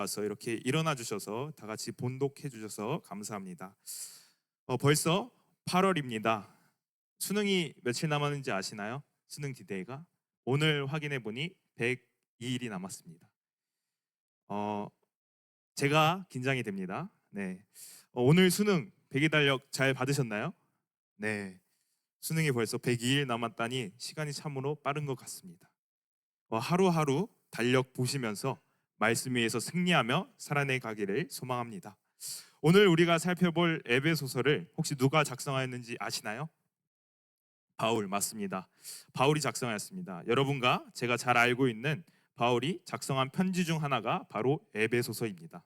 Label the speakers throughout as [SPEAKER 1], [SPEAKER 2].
[SPEAKER 1] 와서 이렇게 일어나 주셔서 다 같이 본독해 주셔서 감사합니다. 벌써 8월입니다. 수능이 며칠 남았는지 아시나요? 수능 디데이가 오늘 확인해 보니 102일이 남았습니다. 어, 제가 긴장이 됩니다. 네. 오늘 수능 100일 달력 잘 받으셨나요? 네. 수능이 벌써 102일 남았다니 시간이 참으로 빠른 것 같습니다. 하루하루 달력 보시면서 말씀 위에서 승리하며 살아내 가기를 소망합니다. 오늘 우리가 살펴볼 에베소서를 혹시 누가 작성하였는지 아시나요? 바울 맞습니다. 바울이 작성하였습니다. 여러분과 제가 잘 알고 있는 바울이 작성한 편지 중 하나가 바로 에베소서입니다.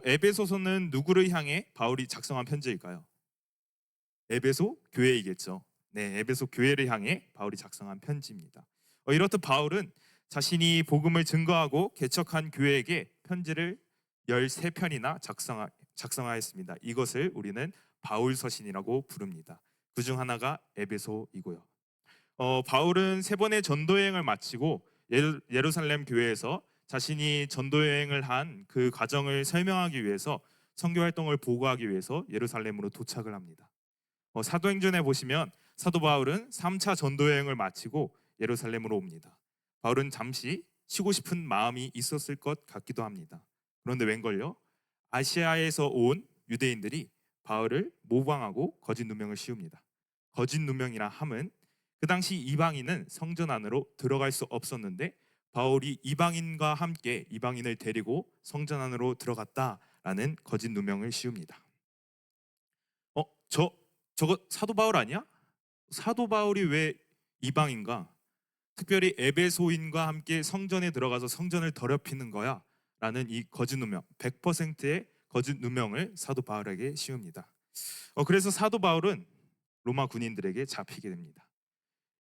[SPEAKER 1] 에베소서는 누구를 향해 바울이 작성한 편지일까요? 에베소 교회이겠죠. 네, 에베소 교회를 향해 바울이 작성한 편지입니다. 이렇듯 바울은 자신이 복음을 증거하고 개척한 교회에게 편지를 13편이나 작성하였습니다. 이것을 우리는 바울 서신이라고 부릅니다. 그 중 하나가 에베소이고요. 바울은 세 번의 전도 여행을 마치고 예루살렘 교회에서 자신이 전도 여행을 한 그 과정을 설명하기 위해서 선교 활동을 보고하기 위해서 예루살렘으로 도착을 합니다. 사도행전에 보시면 사도 바울은 3차 전도 여행을 마치고 예루살렘으로 옵니다. 바울은 잠시 쉬고 싶은 마음이 있었을 것 같기도 합니다. 그런데 웬걸요? 아시아에서 온 유대인들이 바울을 모방하고 거짓 누명을 씌웁니다. 거짓 누명이라 함은 그 당시 이방인은 성전 안으로 들어갈 수 없었는데 바울이 이방인과 함께 이방인을 데리고 성전 안으로 들어갔다라는 거짓 누명을 씌웁니다. 어, 저거 사도 바울 아니야? 사도 바울이 왜 이방인가? 특별히 에베소인과 함께 성전에 들어가서 성전을 더럽히는 거야 라는 이 거짓 누명, 100%의 거짓 누명을 사도 바울에게 씌웁니다. 그래서 사도 바울은 로마 군인들에게 잡히게 됩니다.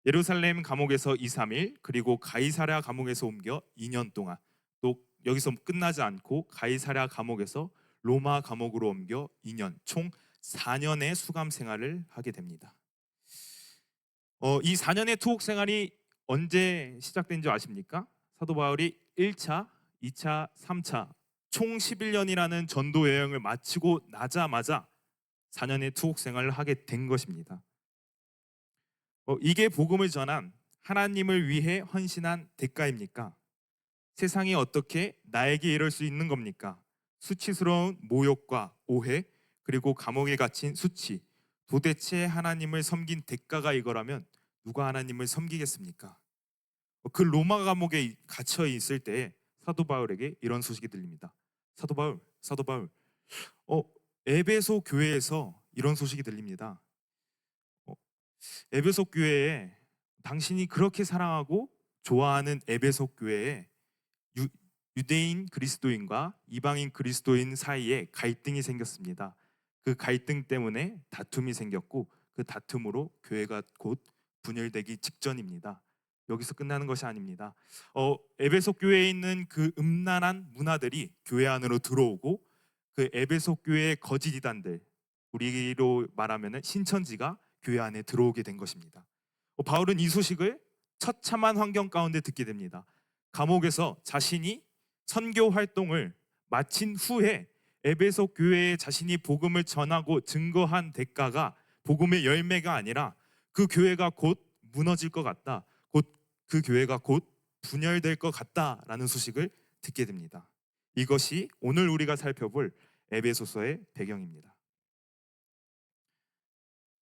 [SPEAKER 1] 예루살렘 감옥에서 2, 3일, 그리고 가이사랴 감옥에서 옮겨 2년 동안, 또 여기서 끝나지 않고 가이사랴 감옥에서 로마 감옥으로 옮겨 2년, 총 4년의 수감 생활을 하게 됩니다. 이 4년의 투옥 생활이 언제 시작된지 아십니까? 사도 바울이 1차, 2차, 3차 총 11년이라는 전도 여행을 마치고 나자마자 4년의 투옥 생활을 하게 된 것입니다. 이게 복음을 전한 하나님을 위해 헌신한 대가입니까? 세상이 어떻게 나에게 이럴 수 있는 겁니까? 수치스러운 모욕과 오해, 그리고 감옥에 갇힌 수치, 도대체 하나님을 섬긴 대가가 이거라면 누가 하나님을 섬기겠습니까? 그 로마 감옥에 갇혀 있을 때 사도 바울에게 이런 소식이 들립니다. 사도 바울, 사도 바울, 어, 에베소 교회에서 이런 소식이 들립니다. 어, 에베소 교회에 당신이 그렇게 사랑하고 좋아하는 에베소 교회에 유대인 그리스도인과 이방인 그리스도인 사이에 갈등이 생겼습니다. 그 갈등 때문에 다툼이 생겼고 그 다툼으로 교회가 곧 분열되기 직전입니다. 여기서 끝나는 것이 아닙니다. 에베소 교회에 있는 그 음란한 문화들이 교회 안으로 들어오고 그 에베소 교회의 거짓 이단들, 우리로 말하면 신천지가 교회 안에 들어오게 된 것입니다. 바울은 이 소식을 처참한 환경 가운데 듣게 됩니다. 감옥에서 자신이 선교 활동을 마친 후에 에베소 교회에 자신이 복음을 전하고 증거한 대가가 복음의 열매가 아니라 그 교회가 곧 무너질 것 같다. 곧 그 교회가 곧 분열될 것 같다라는 소식을 듣게 됩니다. 이것이 오늘 우리가 살펴볼 에베소서의 배경입니다.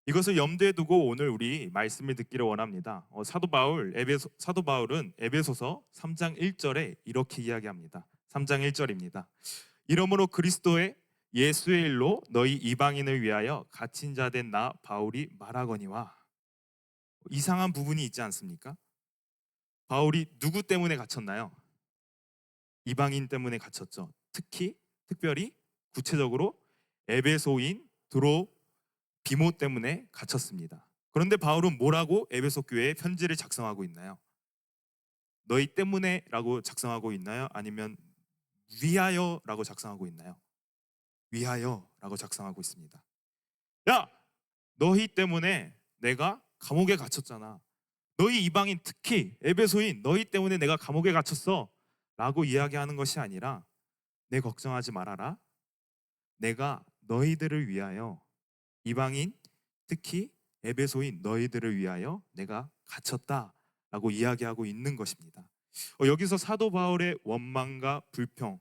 [SPEAKER 1] 이것을 염두에 두고 오늘 우리 말씀을 듣기를 원합니다. 사도 바울은 에베소서 3장 1절에 이렇게 이야기합니다. 3장 1절입니다. 이러므로 그리스도의 예수의 일로 너희 이방인을 위하여 갇힌 자 된 나 바울이 말하거니와. 이상한 부분이 있지 않습니까? 바울이 누구 때문에 갇혔나요? 이방인 때문에 갇혔죠. 특별히 구체적으로 에베소인 비모 때문에 갇혔습니다. 그런데 바울은 뭐라고 에베소 교회에 편지를 작성하고 있나요? 너희 때문에 라고 작성하고 있나요? 아니면 위하여 라고 작성하고 있나요? 위하여 라고 작성하고 있습니다. 야! 너희 때문에 내가 감옥에 갇혔잖아. 너희 이방인, 특히 에베소인 너희 때문에 내가 감옥에 갇혔어 라고 이야기하는 것이 아니라 내 걱정하지 말아라. 내가 너희들을 위하여 이방인 특히 에베소인 너희들을 위하여 내가 갇혔다라고 이야기하고 있는 것입니다. 여기서 사도 바울의 원망과 불평,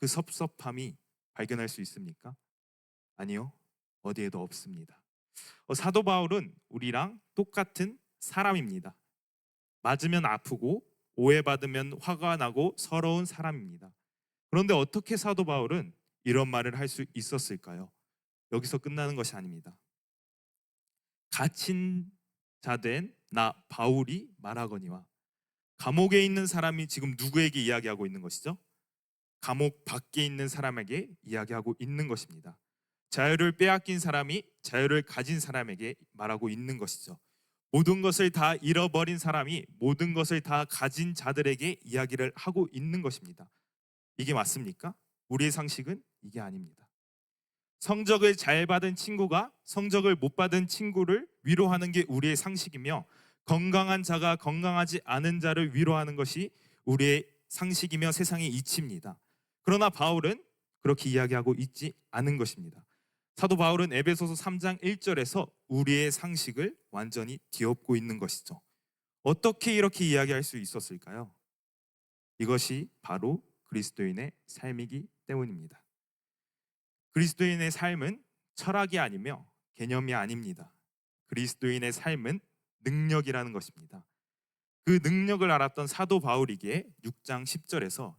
[SPEAKER 1] 그 섭섭함이 발견할 수 있습니까? 아니요. 어디에도 없습니다. 사도 바울은 우리랑 똑같은 사람입니다. 맞으면 아프고 오해받으면 화가 나고 서러운 사람입니다. 그런데 어떻게 사도 바울은 이런 말을 할 수 있었을까요? 여기서 끝나는 것이 아닙니다. 갇힌 자 된 나 바울이 말하거니와. 감옥에 있는 사람이 지금 누구에게 이야기하고 있는 것이죠? 감옥 밖에 있는 사람에게 이야기하고 있는 것입니다. 자유를 빼앗긴 사람이 자유를 가진 사람에게 말하고 있는 것이죠. 모든 것을 다 잃어버린 사람이 모든 것을 다 가진 자들에게 이야기를 하고 있는 것입니다. 이게 맞습니까? 우리의 상식은 이게 아닙니다. 성적을 잘 받은 친구가 성적을 못 받은 친구를 위로하는 게 우리의 상식이며, 건강한 자가 건강하지 않은 자를 위로하는 것이 우리의 상식이며 세상의 이치입니다. 그러나 바울은 그렇게 이야기하고 있지 않은 것입니다. 사도 바울은 에베소서 3장 1절에서 우리의 상식을 완전히 뒤엎고 있는 것이죠. 어떻게 이렇게 이야기할 수 있었을까요? 이것이 바로 그리스도인의 삶이기 때문입니다. 그리스도인의 삶은 철학이 아니며 개념이 아닙니다. 그리스도인의 삶은 능력이라는 것입니다. 그 능력을 알았던 사도 바울이기에 6장 10절에서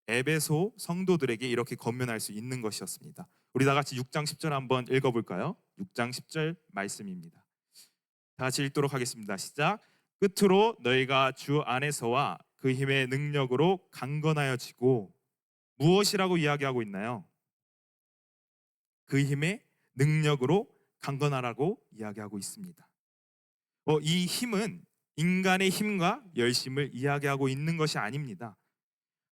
[SPEAKER 1] 에베소 성도들에게 이렇게 권면할 수 있는 것이었습니다. 우리 다 같이 6장 10절 한번 읽어볼까요? 6장 10절 말씀입니다. 다 같이 읽도록 하겠습니다. 시작. 끝으로 너희가 주 안에서와 그 힘의 능력으로 강건하여지고. 무엇이라고 이야기하고 있나요? 그 힘의 능력으로 강건하라고 이야기하고 있습니다. 이 힘은 인간의 힘과 열심을 이야기하고 있는 것이 아닙니다.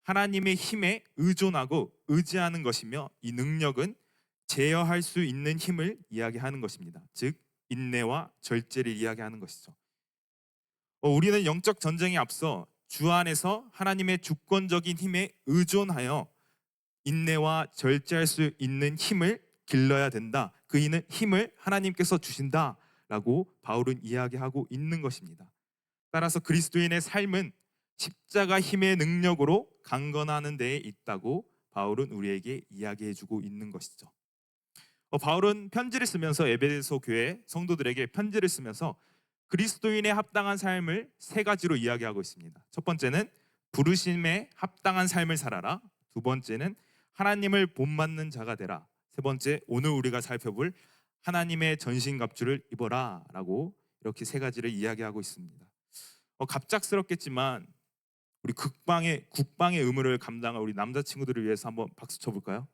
[SPEAKER 1] 하나님의 힘에 의존하고 의지하는 것이며, 이 능력은 제어할 수 있는 힘을 이야기하는 것입니다. 즉 인내와 절제를 이야기하는 것이죠. 우리는 영적 전쟁에 앞서 주 안에서 하나님의 주권적인 힘에 의존하여 인내와 절제할 수 있는 힘을 길러야 된다. 그 힘을 하나님께서 주신다라고 바울은 이야기하고 있는 것입니다. 따라서 그리스도인의 삶은 십자가 힘의 능력으로 강건하는 데에 있다고 바울은 우리에게 이야기해주고 있는 것이죠. 바울은 편지를 쓰면서 에베소 교회 성도들에게 편지를 쓰면서 그리스도인의 합당한 삶을 세 가지로 이야기하고 있습니다. 첫 번째는 부르심에 합당한 삶을 살아라. 두 번째는 하나님을 본받는 자가 되라. 세 번째, 오늘 우리가 살펴볼 하나님의 전신갑주를 입어라 라고 이렇게 세 가지를 이야기하고 있습니다. 갑작스럽겠지만 우리 국방의 의무를 감당한 우리 남자친구들을 위해서 한번 박수 쳐볼까요?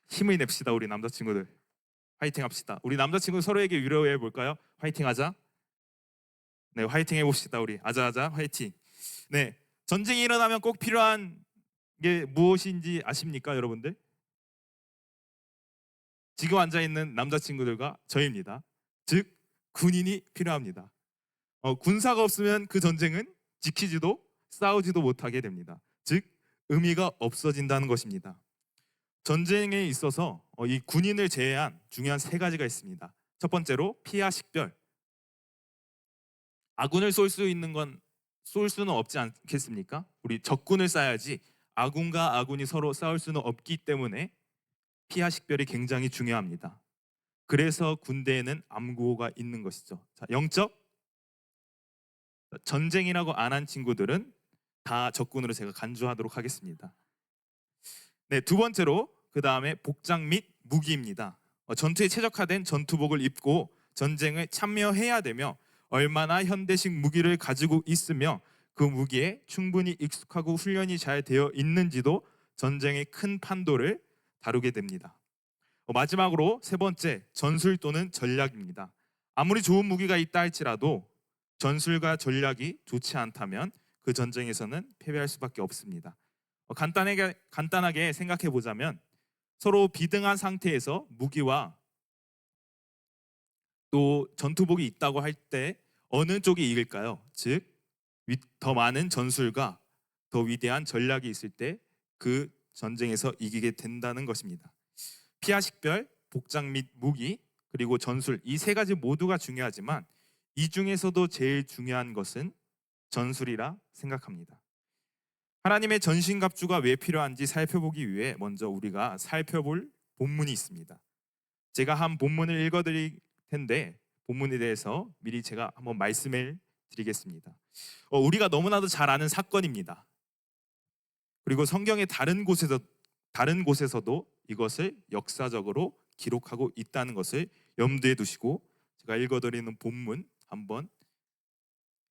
[SPEAKER 1] 힘을 냅시다. 우리 남자친구들 화이팅 합시다. 우리 남자친구 서로에게 위로해 볼까요? 화이팅 하자. 네, 화이팅 해봅시다. 우리 아자아자 화이팅. 네, 전쟁이 일어나면 꼭 필요한 게 무엇인지 아십니까, 여러분들? 지금 앉아있는 남자친구들과 저입니다. 즉 군인이 필요합니다. 군사가 없으면 그 전쟁은 지키지도 싸우지도 못하게 됩니다. 즉 의미가 없어진다는 것입니다. 전쟁에 있어서 이 군인을 제외한 중요한 세 가지가 있습니다. 첫 번째로 피하 식별. 아군을 쏠 수는 없지 않겠습니까? 우리 적군을 쏴야지 아군과 아군이 서로 싸울 수는 없기 때문에 피하 식별이 굉장히 중요합니다. 그래서 군대에는 암구호가 있는 것이죠. 자, 영적 전쟁이라고 안 한 친구들은 다 적군으로 제가 간주하도록 하겠습니다. 네, 두 번째로 그 다음에 복장 및 무기입니다. 전투에 최적화된 전투복을 입고 전쟁에 참여해야 되며, 얼마나 현대식 무기를 가지고 있으며 그 무기에 충분히 익숙하고 훈련이 잘 되어 있는지도 전쟁의 큰 판도를 다루게 됩니다. 마지막으로 세 번째, 전술 또는 전략입니다. 아무리 좋은 무기가 있다 할지라도 전술과 전략이 좋지 않다면 그 전쟁에서는 패배할 수밖에 없습니다. 간단하게 생각해 보자면, 서로 비등한 상태에서 무기와 또 전투복이 있다고 할 때 어느 쪽이 이길까요? 즉 더 많은 전술과 더 위대한 전략이 있을 때 그 전쟁에서 이기게 된다는 것입니다. 피와 식별, 복장 및 무기, 그리고 전술, 이 세 가지 모두가 중요하지만 이 중에서도 제일 중요한 것은 전술이라 생각합니다. 하나님의 전신갑주가 왜 필요한지 살펴보기 위해 먼저 우리가 살펴볼 본문이 있습니다. 제가 한 본문을 읽어드릴 텐데 본문에 대해서 미리 제가 한번 말씀을 드리겠습니다. 우리가 너무나도 잘 아는 사건입니다. 그리고 성경의 다른 곳에서도 이것을 역사적으로 기록하고 있다는 것을 염두에 두시고 제가 읽어드리는 본문 한번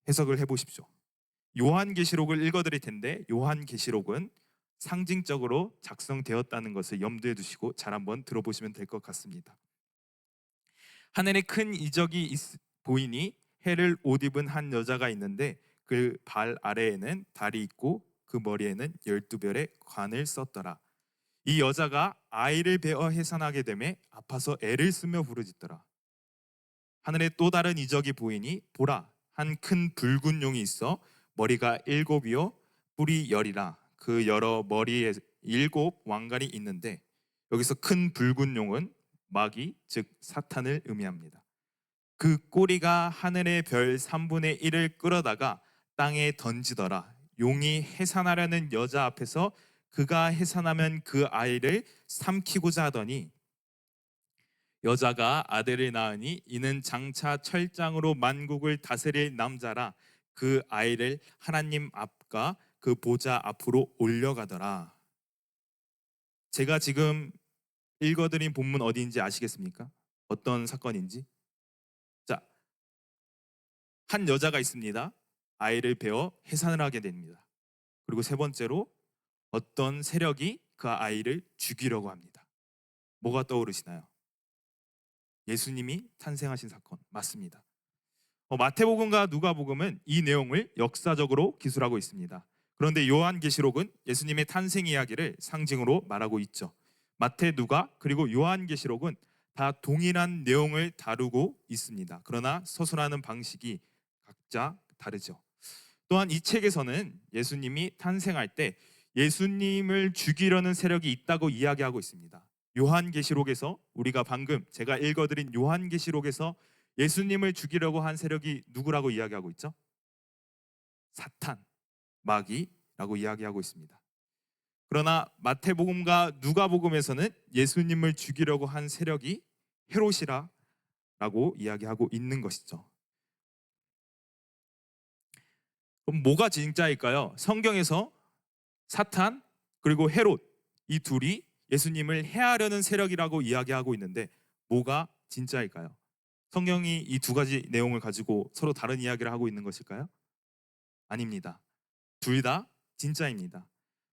[SPEAKER 1] 해석을 해보십시오. 요한계시록을 읽어드릴 텐데 요한계시록은 상징적으로 작성되었다는 것을 염두에 두시고 잘 한번 들어보시면 될 것 같습니다. 하늘에 큰 이적이 보이니 해를 옷 입은 한 여자가 있는데 그 발 아래에는 달이 있고 그 머리에는 12별의 관을 썼더라. 이 여자가 아이를 베어 해산하게 되매 아파서 애를 쓰며 부르짖더라. 하늘에 또 다른 이적이 보이니 보라, 한 큰 붉은 용이 있어 머리가 7이요 뿔이 10이라. 그 여러 머리에 7 왕관이 있는데, 여기서 큰 붉은 용은 마귀 즉 사탄을 의미합니다. 그 꼬리가 하늘의 별 3분의 1을 끌어다가 땅에 던지더라. 용이 해산하려는 여자 앞에서 그가 해산하면 그 아이를 삼키고자 하더니 여자가 아들을 낳으니 이는 장차 철장으로 만국을 다스릴 남자라. 그 아이를 하나님 앞과 그 보좌 앞으로 올려가더라. 제가 지금 읽어드린 본문 어디인지 아시겠습니까? 어떤 사건인지? 자, 한 여자가 있습니다. 아이를 베어 해산을 하게 됩니다. 그리고 세 번째로 어떤 세력이 그 아이를 죽이려고 합니다. 뭐가 떠오르시나요? 예수님이 탄생하신 사건 맞습니다. 마태복음과 누가복음은 이 내용을 역사적으로 기술하고 있습니다. 그런데 요한계시록은 예수님의 탄생 이야기를 상징으로 말하고 있죠. 마태, 누가, 그리고 요한계시록은 다 동일한 내용을 다루고 있습니다. 그러나 서술하는 방식이 각자 다르죠. 또한 이 책에서는 예수님이 탄생할 때 예수님을 죽이려는 세력이 있다고 이야기하고 있습니다. 요한계시록에서 우리가 방금 제가 읽어드린 요한계시록에서 예수님을 죽이려고 한 세력이 누구라고 이야기하고 있죠? 사탄, 마귀라고 이야기하고 있습니다. 그러나 마태복음과 누가복음에서는 예수님을 죽이려고 한 세력이 헤롯이라고 이야기하고 있는 것이죠. 그럼 뭐가 진짜일까요? 성경에서 사탄 그리고 헤롯, 이 둘이 예수님을 해하려는 세력이라고 이야기하고 있는데 뭐가 진짜일까요? 성경이 이 두 가지 내용을 가지고 서로 다른 이야기를 하고 있는 것일까요? 아닙니다. 둘 다 진짜입니다.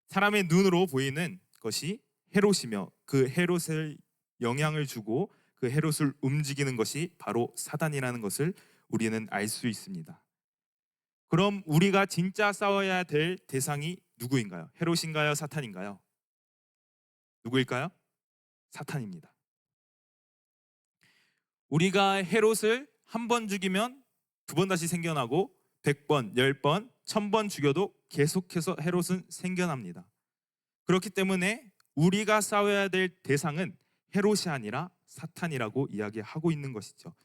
[SPEAKER 1] 사람의 눈으로 보이는 것이 헤롯이며 그 헤롯을 영향을 주고 그 헤롯을 움직이는 것이 바로 사단이라는 것을 우리는 알 수 있습니다. 그럼 우리가 진짜 싸워야 될 대상이 누구인가요? 헤롯인가요? 사탄인가요? 누구일까요? 사탄입니다. 우리가 헤롯을 한 번 죽이면 두 번 다시 생겨나고 100번, 10번, 1000번 죽여도 계속해서 헤롯은 생겨납니다. 그렇기 때문에 우리가 싸워야 될 대상은 헤롯이 아니라 사탄이라고 이야기하고 있는 것이죠.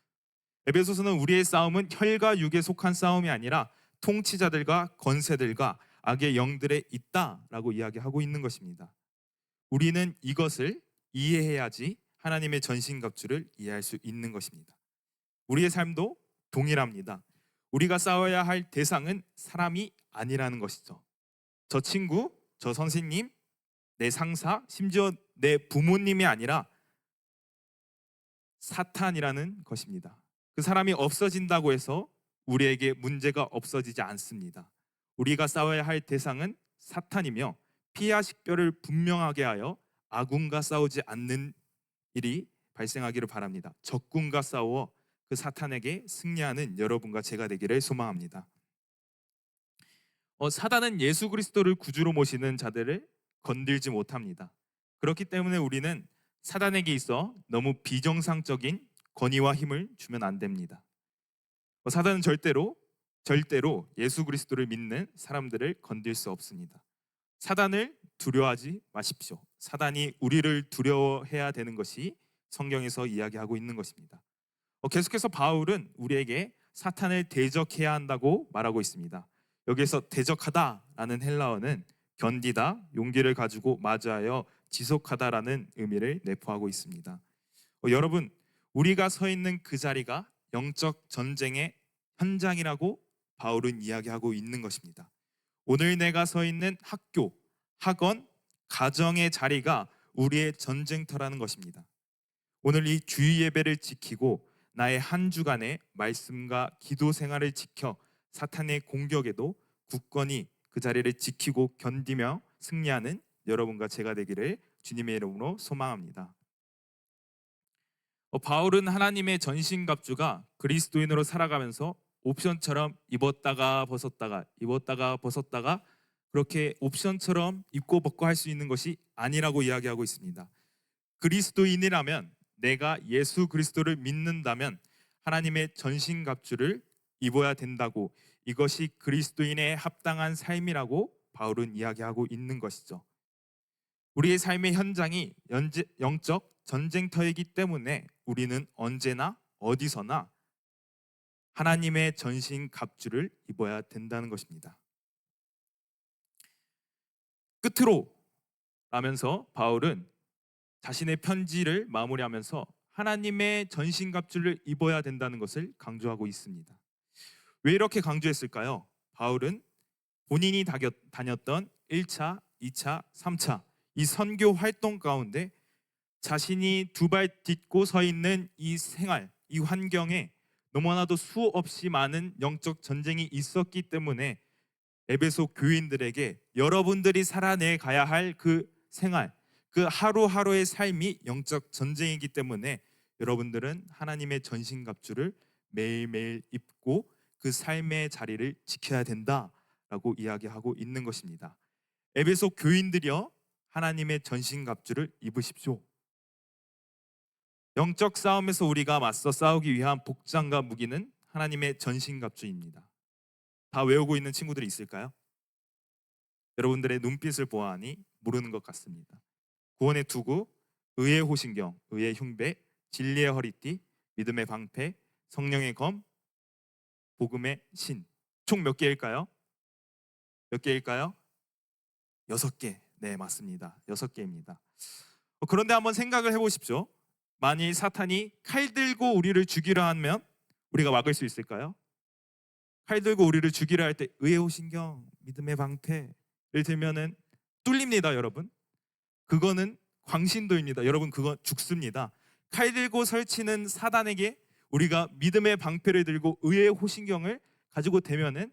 [SPEAKER 1] 에베소서는 우리의 싸움은 혈과 육에 속한 싸움이 아니라 통치자들과 권세들과 악의 영들에 있다라고 이야기하고 있는 것입니다. 우리는 이것을 이해해야지 하나님의 전신갑주를 이해할 수 있는 것입니다. 우리의 삶도 동일합니다. 우리가 싸워야 할 대상은 사람이 아니라는 것이죠. 저 친구, 저 선생님, 내 상사, 심지어 내 부모님이 아니라 사탄이라는 것입니다. 그 사람이 없어진다고 해서 우리에게 문제가 없어지지 않습니다. 우리가 싸워야 할 대상은 사탄이며 피와 식별을 분명하게 하여 아군과 싸우지 않는 일이 발생하기를 바랍니다. 적군과 싸워 그 사탄에게 승리하는 여러분과 제가 되기를 소망합니다. 사단은 예수 그리스도를 구주로 모시는 자들을 건들지 못합니다. 그렇기 때문에 우리는 사단에게 있어 너무 비정상적인 권위와 힘을 주면 안 됩니다. 사단은 절대로 절대로 예수 그리스도를 믿는 사람들을 건들 수 없습니다. 사단을 두려워하지 마십시오. 사단이 우리를 두려워해야 되는 것이 성경에서 이야기하고 있는 것입니다. 계속해서 바울은 우리에게 사탄을 대적해야 한다고 말하고 있습니다. 여기에서 대적하다라는 헬라어는 견디다, 용기를 가지고 마주하여 지속하다라는 의미를 내포하고 있습니다. 여러분, 우리가 서 있는 그 자리가 영적 전쟁의 현장이라고 바울은 이야기하고 있는 것입니다. 오늘 내가 서 있는 학교, 학원, 가정의 자리가 우리의 전쟁터라는 것입니다. 오늘 이 주일 예배를 지키고 나의 한 주간의 말씀과 기도 생활을 지켜 사탄의 공격에도 굳건히 그 자리를 지키고 견디며 승리하는 여러분과 제가 되기를 주님의 이름으로 소망합니다. 바울은 하나님의 전신갑주가 그리스도인으로 살아가면서 옵션처럼 입었다가 벗었다가 그렇게 옵션처럼 입고 벗고 할 수 있는 것이 아니라고 이야기하고 있습니다. 그리스도인이라면, 내가 예수 그리스도를 믿는다면 하나님의 전신갑주를 입어야 된다고, 이것이 그리스도인의 합당한 삶이라고 바울은 이야기하고 있는 것이죠. 우리의 삶의 현장이 영적 전쟁터이기 때문에 우리는 언제나 어디서나 하나님의 전신갑주를 입어야 된다는 것입니다. 끝으로 라면서 바울은 자신의 편지를 마무리하면서 하나님의 전신갑주를 입어야 된다는 것을 강조하고 있습니다. 왜 이렇게 강조했을까요? 바울은 본인이 다녔던 1차, 2차, 3차 이 선교 활동 가운데 자신이 두 발 딛고 서 있는 이 생활, 이 환경에 너무나도 수없이 많은 영적 전쟁이 있었기 때문에 에베소 교인들에게 여러분들이 살아내 가야 할 그 생활, 그 하루하루의 삶이 영적 전쟁이기 때문에 여러분들은 하나님의 전신갑주를 매일매일 입고 그 삶의 자리를 지켜야 된다라고 이야기하고 있는 것입니다. 에베소 교인들이여, 하나님의 전신갑주를 입으십시오. 영적 싸움에서 우리가 맞서 싸우기 위한 복장과 무기는 하나님의 전신갑주입니다. 다 외우고 있는 친구들이 있을까요? 여러분들의 눈빛을 보아하니 모르는 것 같습니다. 구원의 투구, 의의 호신경, 의의 흉배, 진리의 허리띠, 믿음의 방패, 성령의 검, 복음의 신. 총 몇 개일까요? 몇 개일까요? 6개. 네, 맞습니다. 6개입니다. 그런데 한번 생각을 해보십시오. 만일 사탄이 칼 들고 우리를 죽이려 하면 우리가 막을 수 있을까요? 칼 들고 우리를 죽이려 할 때 의의 호신경, 믿음의 방패를 들면은 뚫립니다, 여러분. 그거는 광신도입니다. 여러분, 그거 죽습니다. 칼 들고 설치는 사단에게 우리가 믿음의 방패를 들고 의의 호신경을 가지고 대면은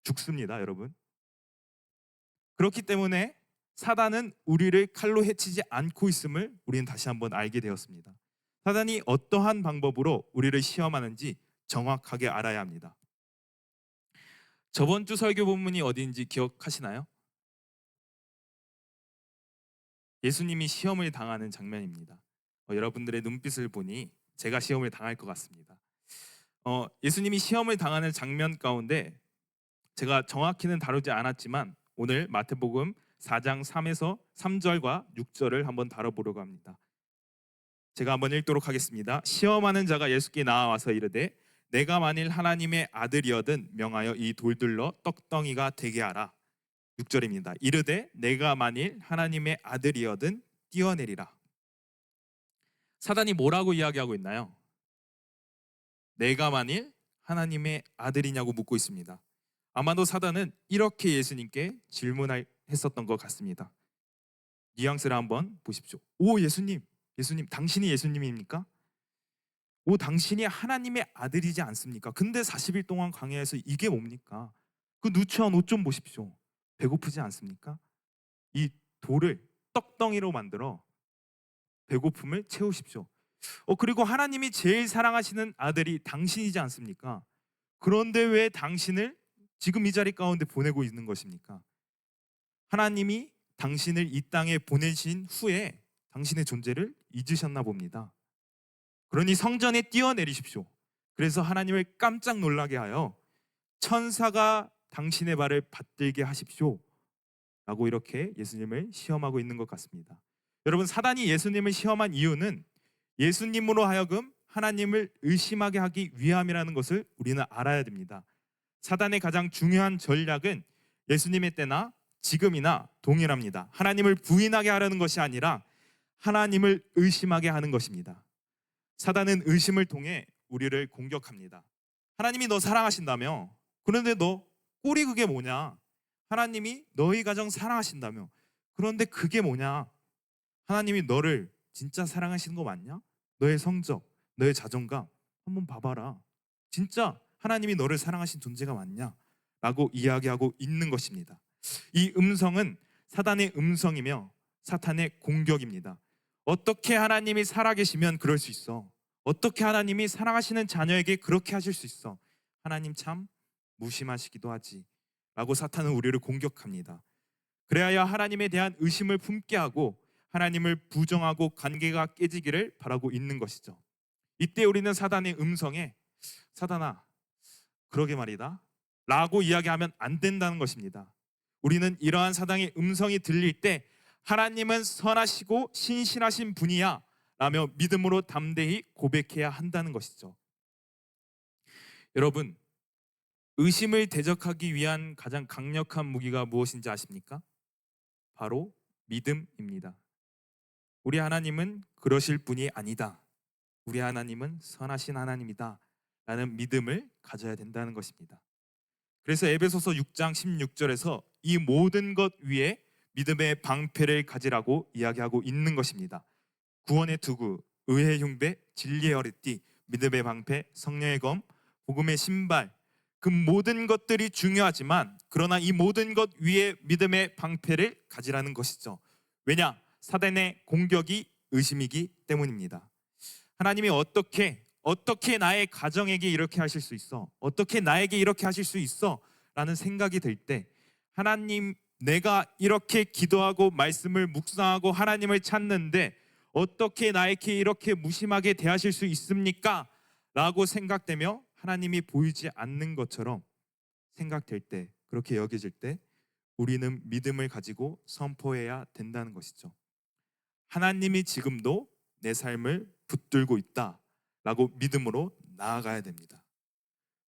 [SPEAKER 1] 죽습니다, 여러분. 그렇기 때문에 사단은 우리를 칼로 해치지 않고 있음을 우리는 다시 한번 알게 되었습니다. 사단이 어떠한 방법으로 우리를 시험하는지 정확하게 알아야 합니다. 저번 주 설교 본문이 어디인지 기억하시나요? 예수님이 시험을 당하는 장면입니다. 여러분들의 눈빛을 보니 제가 시험을 당할 것 같습니다. 예수님이 시험을 당하는 장면 가운데 제가 정확히는 다루지 않았지만 오늘 마태복음 4장 3에서 3절과 6절을 한번 다뤄보려고 합니다. 제가 한번 읽도록 하겠습니다. 시험하는 자가 예수께 나와서 이르되 내가 만일 하나님의 아들이어든 명하여 이 돌들로 떡덩이가 되게 하라. 6절입니다. 이르되 내가 만일 하나님의 아들이어든 뛰어내리라. 사단이 뭐라고 이야기하고 있나요? 내가 만일 하나님의 아들이냐고 묻고 있습니다. 아마도 사단은 이렇게 예수님께 질문했었던 것 같습니다. 뉘앙스를 한번 보십시오. 오, 예수님, 당신이 예수님입니까? 오, 당신이 하나님의 아들이지 않습니까? 근데 40일 동안 광야에서 이게 뭡니까? 그 누추한 옷 좀 보십시오. 배고프지 않습니까? 이 돌을 떡덩이로 만들어 배고픔을 채우십시오. 그리고 하나님이 제일 사랑하시는 아들이 당신이지 않습니까? 그런데 왜 당신을 지금 이 자리 가운데 보내고 있는 것입니까? 하나님이 당신을 이 땅에 보내신 후에 당신의 존재를 잊으셨나 봅니다. 그러니 성전에 뛰어내리십시오. 그래서 하나님을 깜짝 놀라게 하여 천사가 당신의 발을 받들게 하십시오 라고 이렇게 예수님을 시험하고 있는 것 같습니다. 여러분, 사단이 예수님을 시험한 이유는 예수님으로 하여금 하나님을 의심하게 하기 위함이라는 것을 우리는 알아야 됩니다. 사단의 가장 중요한 전략은 예수님의 때나 지금이나 동일합니다. 하나님을 부인하게 하려는 것이 아니라 하나님을 의심하게 하는 것입니다. 사단은 의심을 통해 우리를 공격합니다. 하나님이 너 사랑하신다며? 그런데 너 꼴이 그게 뭐냐? 하나님이 너희 가정 사랑하신다며? 그런데 그게 뭐냐? 하나님이 너를 진짜 사랑하시는 거 맞냐? 너의 성적, 너의 자존감 한번 봐봐라. 진짜 하나님이 너를 사랑하신 존재가 맞냐? 라고 이야기하고 있는 것입니다. 이 음성은 사단의 음성이며 사탄의 공격입니다. 어떻게 하나님이 살아계시면 그럴 수 있어? 어떻게 하나님이 사랑하시는 자녀에게 그렇게 하실 수 있어? 하나님 참 무심하시기도 하지 라고 사탄은 우리를 공격합니다. 그래야 하나님에 대한 의심을 품게 하고 하나님을 부정하고 관계가 깨지기를 바라고 있는 것이죠. 이때 우리는 사단의 음성에 사단아 그러게 말이다 라고 이야기하면 안 된다는 것입니다. 우리는 이러한 사단의 음성이 들릴 때 하나님은 선하시고 신실하신 분이야 라며 믿음으로 담대히 고백해야 한다는 것이죠. 여러분, 의심을 대적하기 위한 가장 강력한 무기가 무엇인지 아십니까? 바로 믿음입니다. 우리 하나님은 그러실 분이 아니다. 우리 하나님은 선하신 하나님이다 라는 믿음을 가져야 된다는 것입니다. 그래서 에베소서 6장 16절에서 이 모든 것 위에 믿음의 방패를 가지라고 이야기하고 있는 것입니다. 구원의 투구, 의의 흉배, 진리의 허리띠, 믿음의 방패, 성령의 검, 복음의 신발, 그 모든 것들이 중요하지만 그러나 이 모든 것 위에 믿음의 방패를 가지라는 것이죠. 왜냐? 사단의 공격이 의심이기 때문입니다. 하나님이 어떻게 나의 가정에게 이렇게 하실 수 있어? 어떻게 나에게 이렇게 하실 수 있어? 라는 생각이 들 때 하나님, 내가 이렇게 기도하고 말씀을 묵상하고 하나님을 찾는데 어떻게 나에게 이렇게 무심하게 대하실 수 있습니까? 라고 생각되며 하나님이 보이지 않는 것처럼 생각될 때, 그렇게 여겨질 때 우리는 믿음을 가지고 선포해야 된다는 것이죠. 하나님이 지금도 내 삶을 붙들고 있다 라고 믿음으로 나아가야 됩니다.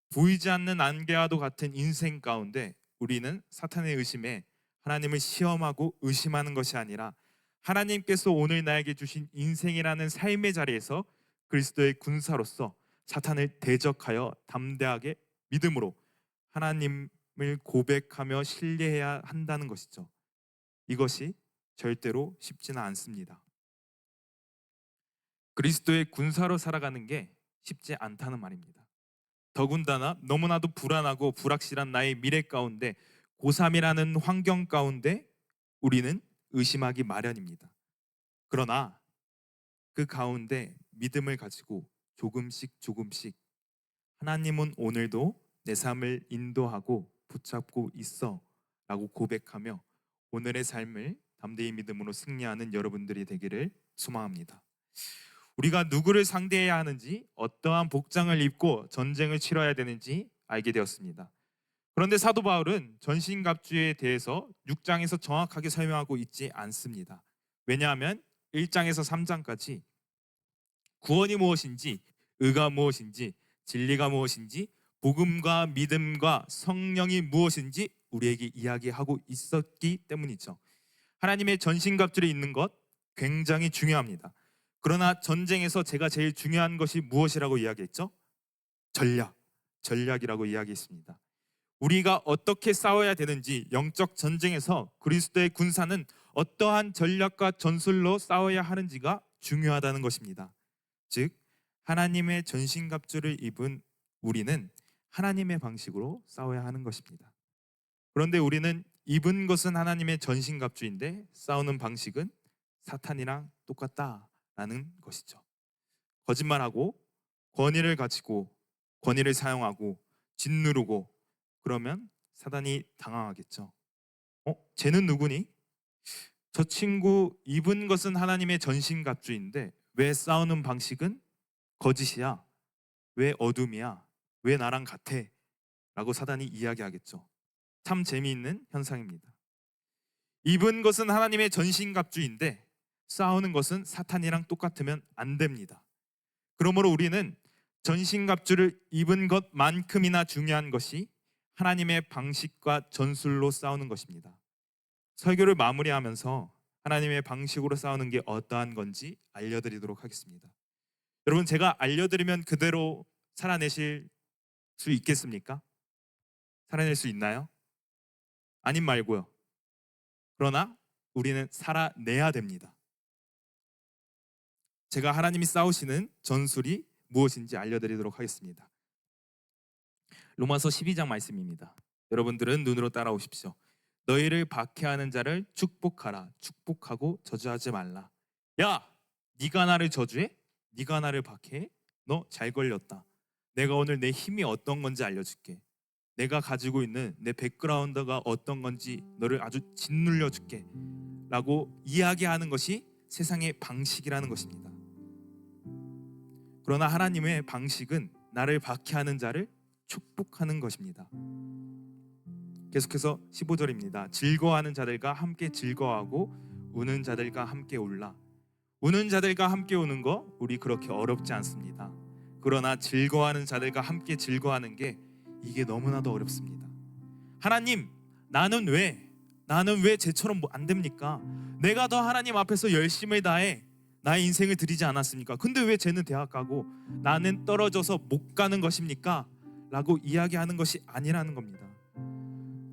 [SPEAKER 1] 보이지 않는 안개와도 같은 인생 가운데 우리는 사탄의 의심에 하나님을 시험하고 의심하는 것이 아니라 하나님께서 오늘 나에게 주신 인생이라는 삶의 자리에서 그리스도의 군사로서 사탄을 대적하여 담대하게 믿음으로 하나님을 고백하며 신뢰해야 한다는 것이죠. 이것이 절대로 쉽지는 않습니다. 그리스도의 군사로 살아가는 게 쉽지 않다는 말입니다. 더군다나 너무나도 불안하고 불확실한 나의 미래 가운데 고3이라는 환경 가운데 우리는 의심하기 마련입니다. 그러나 그 가운데 믿음을 가지고 조금씩 하나님은 오늘도 내 삶을 인도하고 붙잡고 있어 라고 고백하며 오늘의 삶을 담대히 믿음으로 승리하는 여러분들이 되기를 소망합니다. 우리가 누구를 상대해야 하는지, 어떠한 복장을 입고 전쟁을 치러야 되는지 알게 되었습니다. 그런데 사도 바울은 전신갑주에 대해서 6장에서 정확하게 설명하고 있지 않습니다. 왜냐하면 1장에서 3장까지 구원이 무엇인지, 의가 무엇인지, 진리가 무엇인지, 복음과 믿음과 성령이 무엇인지 우리에게 이야기하고 있었기 때문이죠. 하나님의 전신갑주에 있는 것 굉장히 중요합니다. 그러나 전쟁에서 제가 제일 중요한 것이 무엇이라고 이야기했죠? 전략이라고 이야기했습니다. 우리가 어떻게 싸워야 되는지, 영적 전쟁에서 그리스도의 군사는 어떠한 전략과 전술로 싸워야 하는지가 중요하다는 것입니다. 즉 하나님의 전신갑주를 입은 우리는 하나님의 방식으로 싸워야 하는 것입니다. 그런데 우리는 입은 것은 하나님의 전신갑주인데 싸우는 방식은 사탄이랑 똑같다라는 것이죠. 거짓말하고 권위를 가지고 권위를 사용하고 짓누르고 그러면 사단이 당황하겠죠. 쟤는 누구니? 저 친구 입은 것은 하나님의 전신갑주인데 왜 싸우는 방식은 거짓이야? 왜 어둠이야? 왜 나랑 같아? 라고 사단이 이야기하겠죠. 참 재미있는 현상입니다. 입은 것은 하나님의 전신갑주인데 싸우는 것은 사탄이랑 똑같으면 안 됩니다. 그러므로 우리는 전신갑주를 입은 것만큼이나 중요한 것이 하나님의 방식과 전술로 싸우는 것입니다. 설교를 마무리하면서 하나님의 방식으로 싸우는 게 어떠한 건지 알려드리도록 하겠습니다. 여러분, 제가 알려드리면 그대로 살아내실 수 있겠습니까? 살아낼 수 있나요? 아님 말고요. 그러나 우리는 살아내야 됩니다. 제가 하나님이 싸우시는 전술이 무엇인지 알려드리도록 하겠습니다. 로마서 12장 말씀입니다. 여러분들은 눈으로 따라오십시오. 너희를 박해하는 자를 축복하라. 축복하고 저주하지 말라. 야, 네가 나를 저주해? 네가 나를 박해해? 너 잘 걸렸다. 내가 오늘 내 힘이 어떤 건지 알려줄게. 내가 가지고 있는 내 백그라운드가 어떤 건지 너를 아주 짓눌려 줄게 라고 이야기하는 것이 세상의 방식이라는 것입니다. 그러나 하나님의 방식은 나를 박해하는 자를 축복하는 것입니다. 계속해서 15절입니다. 즐거워하는 자들과 함께 즐거워하고 우는 자들과 함께 울라. 우는 자들과 함께 우는 거 우리 그렇게 어렵지 않습니다. 그러나 즐거워하는 자들과 함께 즐거워하는 게 이게 너무나도 어렵습니다. 하나님, 나는 왜 쟤처럼 안 됩니까? 내가 더 하나님 앞에서 열심을 다해 나의 인생을 드리지 않았습니까? 근데 왜 쟤는 대학 가고 나는 떨어져서 못 가는 것입니까? 라고 이야기하는 것이 아니라는 겁니다.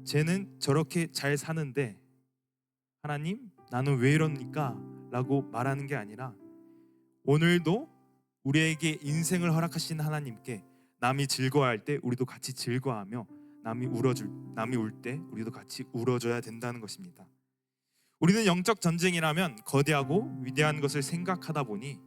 [SPEAKER 1] 쟤는 저렇게 잘 사는데 하나님, 나는 왜 이럽니까? 라고 말하는 게 아니라 오늘도 우리에게 인생을 허락하신 하나님께 남이 즐거워할 때 우리도 같이 즐거워하며 남이 울 때 우리도 같이 울어줘야 된다는 것입니다. 우리는 영적 전쟁이라면 거대하고 위대한 것을 생각하다 보니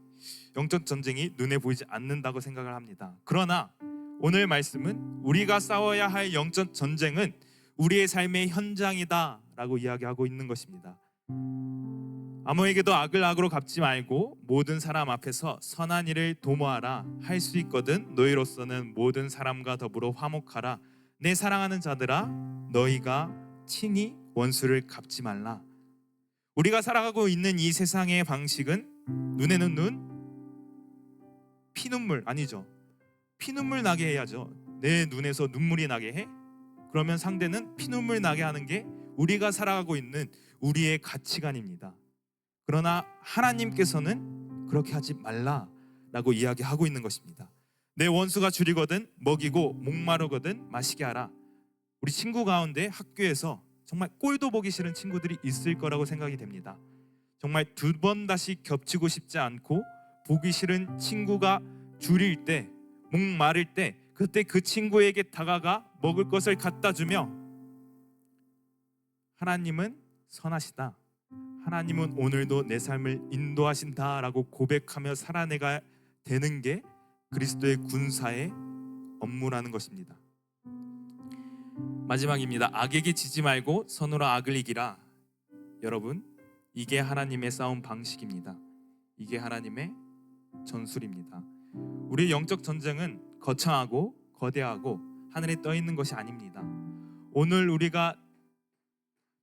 [SPEAKER 1] 영적 전쟁이 눈에 보이지 않는다고 생각을 합니다. 그러나 오늘 말씀은 우리가 싸워야 할 영적 전쟁은 우리의 삶의 현장이다 라고 이야기하고 있는 것입니다. 아무에게도 악을 악으로 갚지 말고 모든 사람 앞에서 선한 일을 도모하라. 할 수 있거든 너희로서는 모든 사람과 더불어 화목하라. 내 사랑하는 자들아, 너희가 친히 원수를 갚지 말라. 우리가 살아가고 있는 이 세상의 방식은 눈에는 눈, 피눈물 아니죠. 피눈물 나게 해야죠. 내 눈에서 눈물이 나게 해? 그러면 상대는 피눈물 나게 하는 게 우리가 살아가고 있는 우리의 가치관입니다. 그러나 하나님께서는 그렇게 하지 말라라고 이야기하고 있는 것입니다. 내 원수가 줄이거든 먹이고 목마르거든 마시게 하라. 우리 친구 가운데 학교에서 정말 꼴도 보기 싫은 친구들이 있을 거라고 생각이 됩니다. 정말 두 번 다시 겹치고 싶지 않고 보기 싫은 친구가 줄일 때, 목마를 때 그때 그 친구에게 다가가 먹을 것을 갖다 주며 하나님은 선하시다. 하나님은 오늘도 내 삶을 인도하신다라고 고백하며 살아내가 되는 게 그리스도의 군사의 업무라는 것입니다. 마지막입니다. 악에게 지지 말고 선으로 악을 이기라. 여러분, 이게 하나님의 싸움 방식입니다. 이게 하나님의 전술입니다. 우리의 영적 전쟁은 거창하고 거대하고 하늘에 떠 있는 것이 아닙니다. 오늘 우리가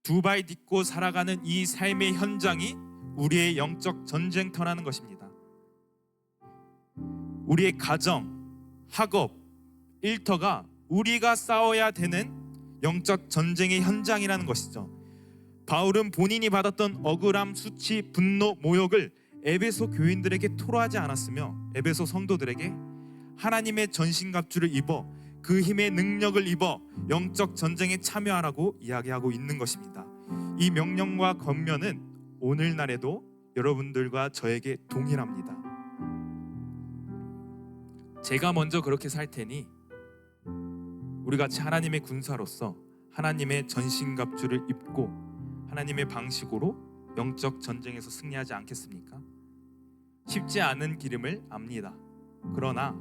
[SPEAKER 1] 두 발 딛고 살아가는 이 삶의 현장이 우리의 영적 전쟁터라는 것입니다. 우리의 가정, 학업, 일터가 우리가 싸워야 되는 영적 전쟁의 현장이라는 것이죠. 바울은 본인이 받았던 억울함, 수치, 분노, 모욕을 에베소 교인들에게 토로하지 않았으며 에베소 성도들에게 하나님의 전신갑주를 입어 그 힘의 능력을 입어 영적 전쟁에 참여하라고 이야기하고 있는 것입니다. 이 명령과 권면은 오늘날에도 여러분들과 저에게 동일합니다. 제가 먼저 그렇게 살 테니 우리 같이 하나님의 군사로서 하나님의 전신갑주를 입고 하나님의 방식으로 영적 전쟁에서 승리하지 않겠습니까? 쉽지 않은 길임을 압니다. 그러나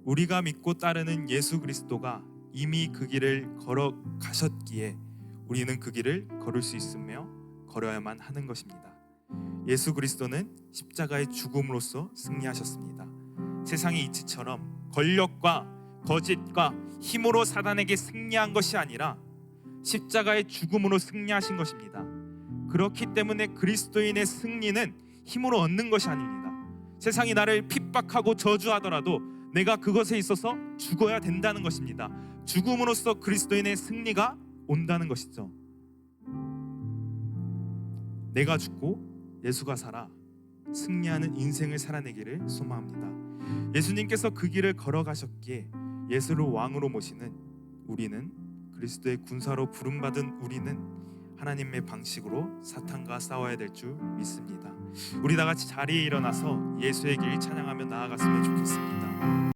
[SPEAKER 1] 우리가 믿고 따르는 예수 그리스도가 이미 그 길을 걸어가셨기에 우리는 그 길을 걸을 수 있으며 걸어야만 하는 것입니다. 예수 그리스도는 십자가의 죽음으로써 승리하셨습니다. 세상의 이치처럼 권력과 거짓과 힘으로 사단에게 승리한 것이 아니라 십자가의 죽음으로 승리하신 것입니다. 그렇기 때문에 그리스도인의 승리는 힘으로 얻는 것이 아닙니다. 세상이 나를 핍박하고 저주하더라도 내가 그것에 있어서 죽어야 된다는 것입니다. 죽음으로써 그리스도인의 승리가 온다는 것이죠. 내가 죽고 예수가 살아 승리하는 인생을 살아내기를 소망합니다. 예수님께서 그 길을 걸어가셨기에 예수를 왕으로 모시는 우리는, 그리스도의 군사로 부름받은 우리는 하나님의 방식으로 사탄과 싸워야 될 줄 믿습니다. 우리 다 같이 자리에 일어나서 예수의 길 찬양하며 나아갔으면 좋겠습니다.